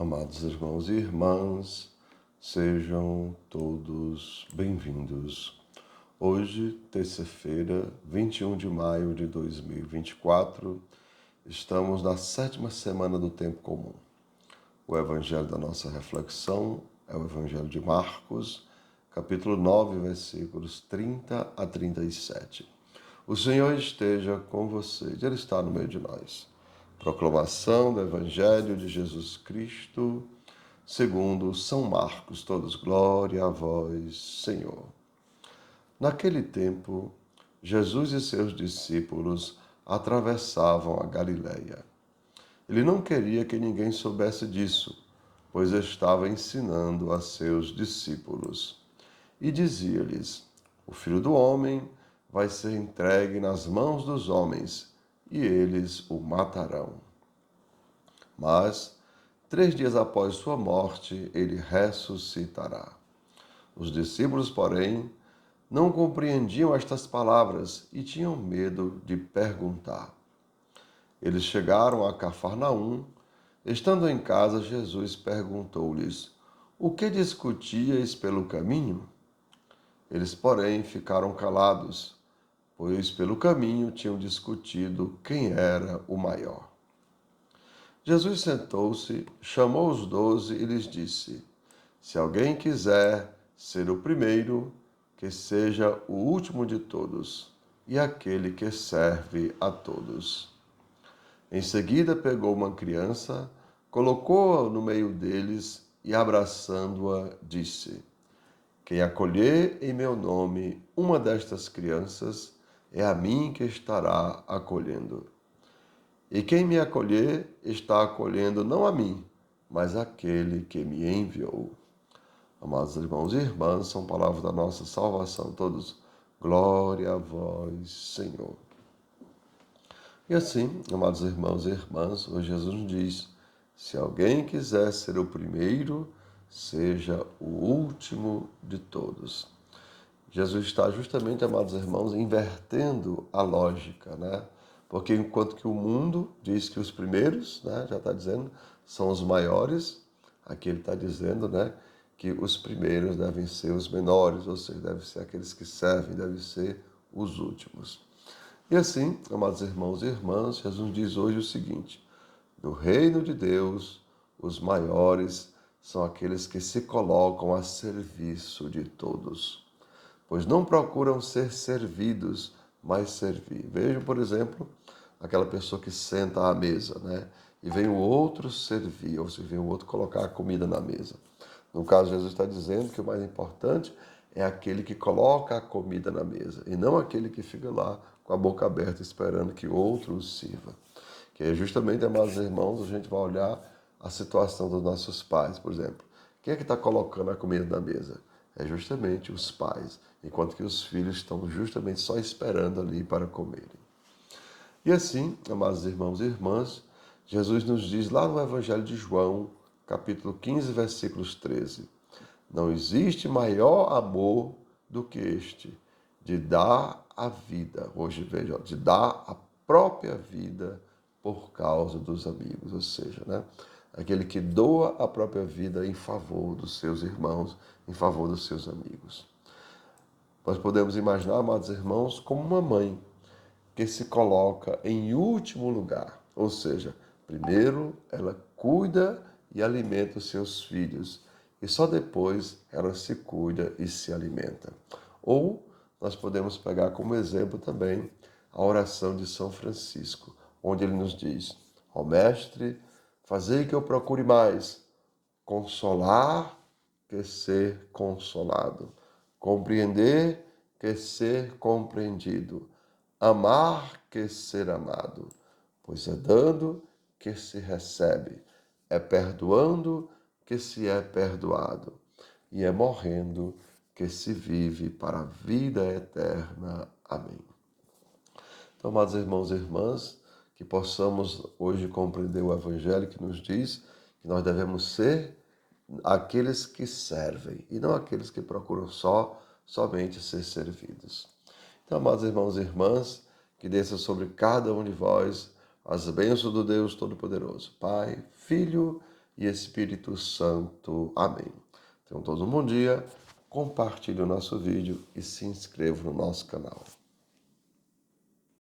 Amados irmãos e irmãs, sejam todos bem-vindos. Hoje, terça-feira, 21 de maio de 2024, estamos na 7ª semana do Tempo Comum. O evangelho da nossa reflexão é o evangelho de Marcos, capítulo 9, versículos 30 a 37. O Senhor esteja com vocês, Ele está no meio de nós. Proclamação do Evangelho de Jesus Cristo, segundo São Marcos. Todos, glória a vós, Senhor. Naquele tempo, Jesus e seus discípulos atravessavam a Galileia. Ele não queria que ninguém soubesse disso, pois estava ensinando a seus discípulos. E dizia-lhes: O Filho do Homem vai ser entregue nas mãos dos homens, e eles o matarão. Mas, 3 dias após sua morte, ele ressuscitará. Os discípulos, porém, não compreendiam estas palavras e tinham medo de perguntar. Eles chegaram a Cafarnaum. Estando em casa, Jesus perguntou-lhes: O que discutíeis pelo caminho? Eles, porém, ficaram calados, pois pelo caminho tinham discutido quem era o maior. Jesus sentou-se, chamou os 12 e lhes disse: Se alguém quiser ser o primeiro, que seja o último de todos e aquele que serve a todos. Em seguida pegou uma criança, colocou-a no meio deles e, abraçando-a, disse: Quem acolher em meu nome uma destas crianças, é a mim que estará acolhendo. E quem me acolher, está acolhendo não a mim, mas aquele que me enviou. Amados irmãos e irmãs, são palavras da nossa salvação. Todos, glória a vós, Senhor. E assim, amados irmãos e irmãs, hoje Jesus nos diz: se alguém quiser ser o primeiro, seja o último de todos. Jesus está justamente, amados irmãos, invertendo a lógica, né? Porque enquanto que o mundo diz que os primeiros, né, já está dizendo, são os maiores, aqui ele está dizendo, né, que os primeiros devem ser os menores, ou seja, devem ser aqueles que servem, devem ser os últimos. E assim, amados irmãos e irmãs, Jesus diz hoje o seguinte: no reino de Deus, os maiores são aqueles que se colocam a serviço de todos, pois não procuram ser servidos, mas servir. Vejam, por exemplo, aquela pessoa que senta à mesa, né? E vem o outro servir, ou seja, vem o outro colocar a comida na mesa. No caso, Jesus está dizendo que o mais importante é aquele que coloca a comida na mesa, e não aquele que fica lá com a boca aberta esperando que outro o sirva. Que é justamente, amados irmãos, a gente vai olhar a situação dos nossos pais, por exemplo. Quem é que está colocando a comida na mesa? É justamente os pais, enquanto que os filhos estão justamente só esperando ali para comerem. E assim, amados irmãos e irmãs, Jesus nos diz lá no Evangelho de João, capítulo 15, versículos 13: Não existe maior amor do que este, de dar a vida, hoje veja, de dar a própria vida por causa dos amigos, ou seja, né, aquele que doa a própria vida em favor dos seus irmãos, em favor dos seus amigos. Nós podemos imaginar, amados irmãos, como uma mãe que se coloca em último lugar, ou seja, primeiro ela cuida e alimenta os seus filhos, e só depois ela se cuida e se alimenta. Ou nós podemos pegar como exemplo também a oração de São Francisco, onde ele nos diz: ó Mestre, fazei que eu procure mais consolar que ser consolado, compreender que ser compreendido, amar que ser amado, pois é dando que se recebe, é perdoando que se é perdoado, e é morrendo que se vive para a vida eterna. Amém. Então, amados irmãos e irmãs, que possamos hoje compreender o Evangelho que nos diz que nós devemos ser aqueles que servem e não aqueles que procuram somente ser servidos. Então, amados irmãos e irmãs, que desça sobre cada um de vós as bênçãos do Deus Todo-Poderoso, Pai, Filho e Espírito Santo. Amém. Tenham todos um bom dia, compartilhe o nosso vídeo e se inscreva no nosso canal.